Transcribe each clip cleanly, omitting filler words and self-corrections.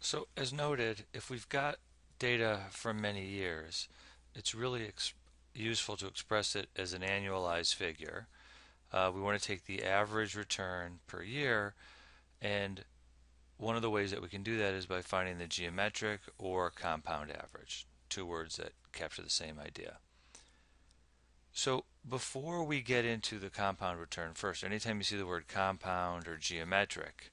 So as noted, if we've got data from many years, it's really useful to express it as an annualized figure. We want to take the average return per year, and one of the ways that we can do that is by finding the geometric or compound average, two words that capture the same idea. So before we get into the compound return, first, anytime you see the word compound or geometric,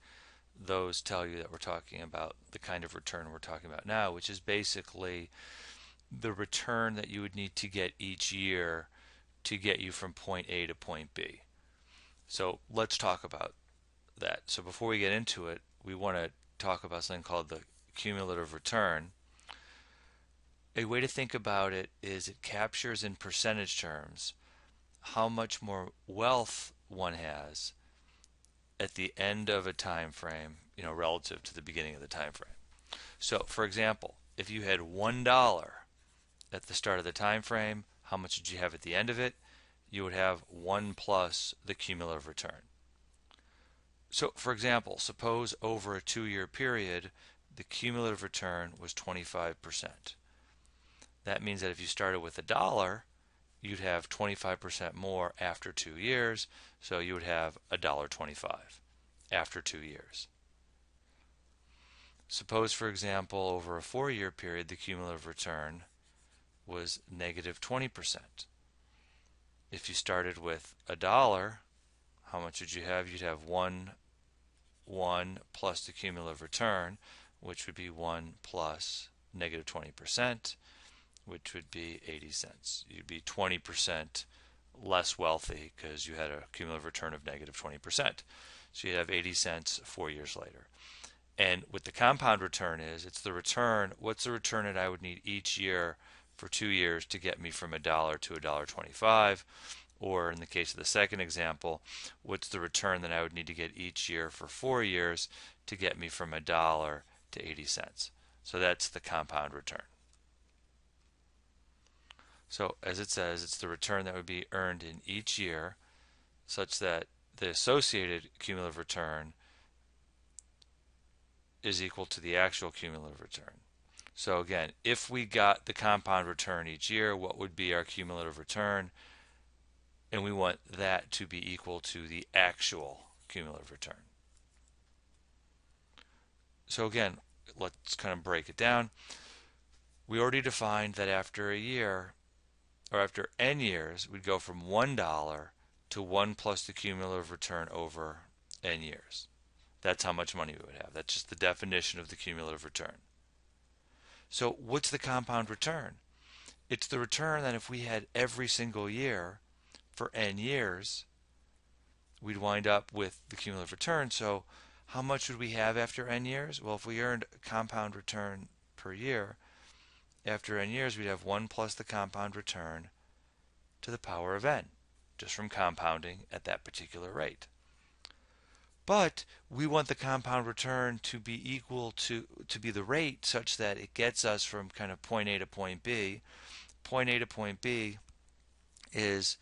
those tell you that we're talking about the kind of return we're talking about now, which is basically the return that you would need to get each year to get you from point A to point B. So let's talk about that. So before we get into it, we want to talk about something called the cumulative return. A way to think about it is it captures in percentage terms how much more wealth one has at the end of a time frame, relative to the beginning of the time frame. So, for example, if you had $1 at the start of the time frame, how much did you have at the end of it? You would have 1 plus the cumulative return. So, for example, suppose over a 2-year period, the cumulative return was 25%. That means that if you started with $1, you'd have 25% more after 2 years, so you would have $1.25 after 2 years. Suppose, for example, over a 4-year period, the cumulative return was negative 20%. If you started with $1, how much would you have? You'd have 1 plus the cumulative return, which would be 1 plus negative 20%, which would be 80 cents. You'd be 20% less wealthy because you had a cumulative return of negative 20%. So you'd have 80 cents 4 years later. And what the compound return is, it's the return, what's the return that I would need each year for 2 years to get me from $1 to $1.25? Or in the case of the second example, what's the return that I would need to get each year for 4 years to get me from $1 to 80 cents? So that's the compound return. So as it says, it's the return that would be earned in each year such that the associated cumulative return is equal to the actual cumulative return. So again, if we got the compound return each year, what would be our cumulative return? And we want that to be equal to the actual cumulative return. So again, let's kind of break it down. We already defined that after a year, or after n years, we'd go from $1 to 1 plus the cumulative return over n years. That's how much money we would have. That's just the definition of the cumulative return. So what's the compound return? It's the return that if we had every single year for n years, we'd wind up with the cumulative return. So how much would we have after n years? Well, if we earned a compound return per year, after n years, we'd have 1 plus the compound return to the power of n, just from compounding at that particular rate. But we want the compound return to be equal to be the rate such that it gets us from kind of point A to point B. Point A to point B is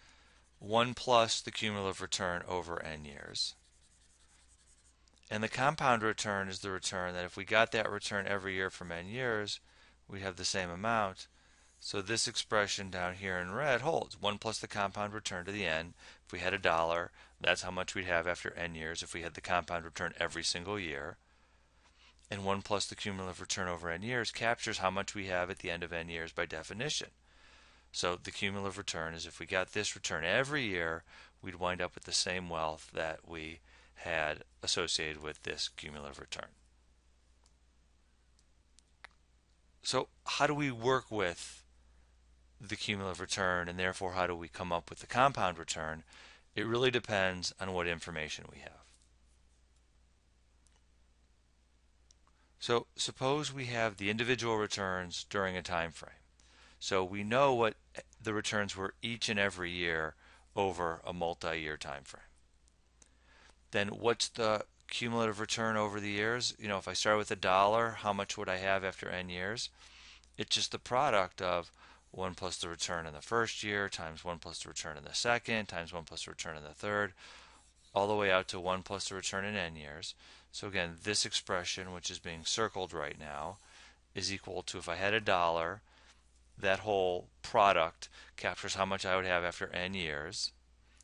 1 plus the cumulative return over n years. And the compound return is the return that if we got that return every year from n years, we'd have the same amount. So this expression down here in red holds. 1 plus the compound return to the n. If we had $1, that's how much we'd have after n years if we had the compound return every single year. And 1 plus the cumulative return over n years captures how much we have at the end of n years by definition. So the cumulative return is if we got this return every year, we'd wind up with the same wealth that we had associated with this cumulative return. So how do we work with the cumulative return, and therefore how do we come up with the compound return? It really depends on what information we have. So suppose we have the individual returns during a time frame. So we know what the returns were each and every year over a multi-year time frame. Then what's the cumulative return over the years? If I start with $1, how much would I have after n years? It's just the product of 1 plus the return in the first year times 1 plus the return in the second times 1 plus the return in the third, all the way out to 1 plus the return in n years. So again, this expression, which is being circled right now, is equal to, if I had a dollar, that whole product captures how much I would have after n years,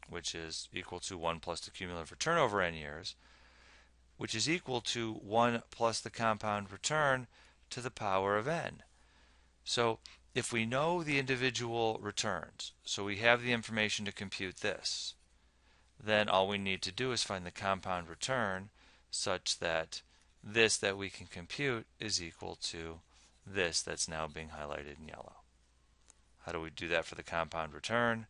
which is equal to 1 plus the cumulative return over n years, which is equal to 1 plus the compound return to the power of n. So if we know the individual returns, so we have the information to compute this, then all we need to do is find the compound return such that this that we can compute is equal to this that's now being highlighted in yellow. How do we do that for the compound return?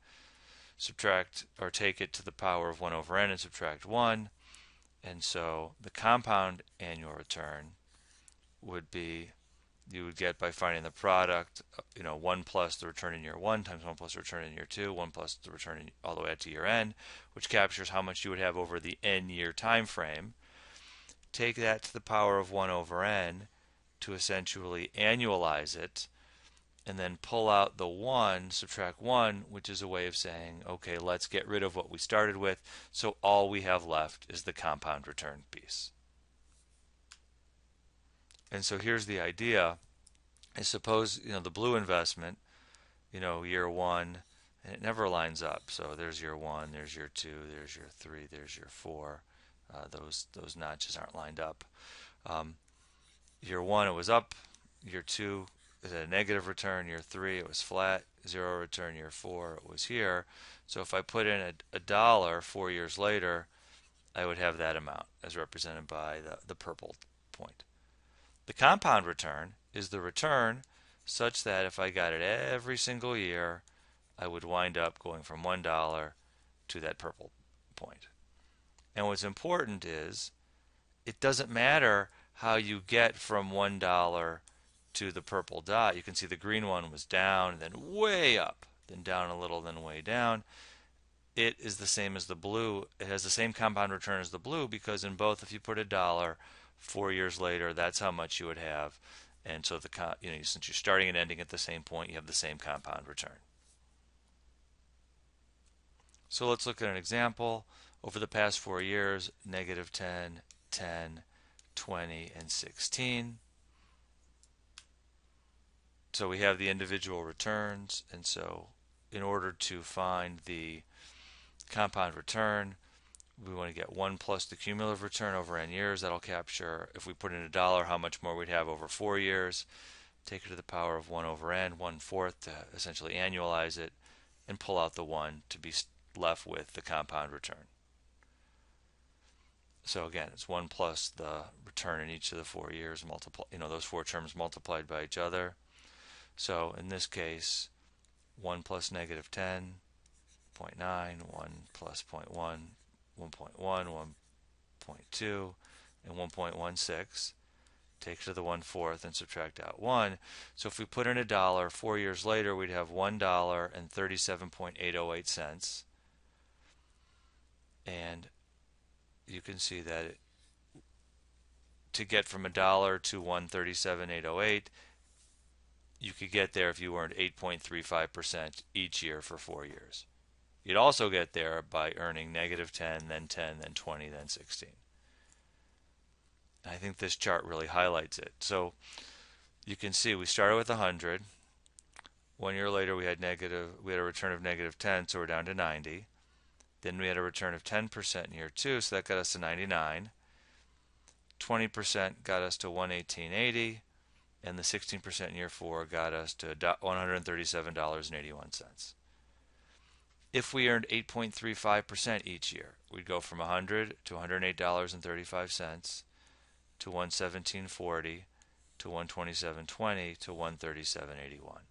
Subtract, or take it to the power of 1 over n and subtract 1. And so the compound annual return would be, you would get by finding the product, 1 plus the return in year 1 times 1 plus the return in year 2, 1 plus the return all the way out to year n, which captures how much you would have over the n year time frame. Take that to the power of 1 over n to essentially annualize it, and then pull out the 1, subtract 1, which is a way of saying, okay, let's get rid of what we started with, so all we have left is the compound return piece. And so here's the idea. I suppose, the blue investment, year 1, and it never lines up. So there's year 1, there's year 2, there's year 3, there's year 4. Those notches aren't lined up. Year 1 it was up, year 2 it had a negative return, year 3 it was flat, 0 return, year 4 it was here. So if I put in a dollar 4 years later, I would have that amount as represented by the purple point. The compound return is the return such that if I got it every single year, I would wind up going from $1 to that purple point. And what's important is it doesn't matter how you get from $1 to the purple dot. You can see the green one was down, then way up, then down a little, then way down. It is the same as the blue. It has the same compound return as the blue, because in both, if you put a dollar 4 years later, that's how much you would have. And so since you're starting and ending at the same point, you have the same compound return. So let's look at an example. Over the past 4 years, negative 10, 10, 20, and 16. So we have the individual returns, and so in order to find the compound return, we want to get 1 plus the cumulative return over n years. That'll capture, if we put in a dollar, how much more we'd have over 4 years. Take it to the power of 1 over n, 1/4 to essentially annualize it, and pull out the 1 to be left with the compound return. So again, it's 1 plus the return in each of the 4 years, those 4 terms multiplied by each other. So in this case, 1 plus negative 10, 0.9, 1 plus 0.1, 1.1, 1.2, and 1.16. Take it to the 1/4 and subtract out 1. So if we put in a dollar 4 years later, we'd have $1.37.808. And you can see that to get from a dollar to 137.808, you could get there if you earned 8.35% each year for 4 years. You'd also get there by earning negative 10, then 10, then 20, then 16. I think this chart really highlights it. So you can see we started with 100. 1 year later we had a return of negative 10, so we're down to 90. Then we had a return of 10% in year 2, so that got us to 99. 20% got us to 118.80, and the 16% in year 4 got us to $137.81. If we earned 8.35% each year, we'd go from 100 to $108.35 to 117.40 to 127.20 to 137.81.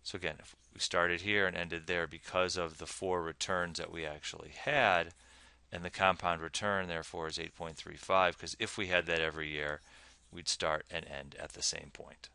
So again, if we started here and ended there because of the 4 returns that we actually had, and the compound return therefore is 8.35, because if we had that every year, we'd start and end at the same point.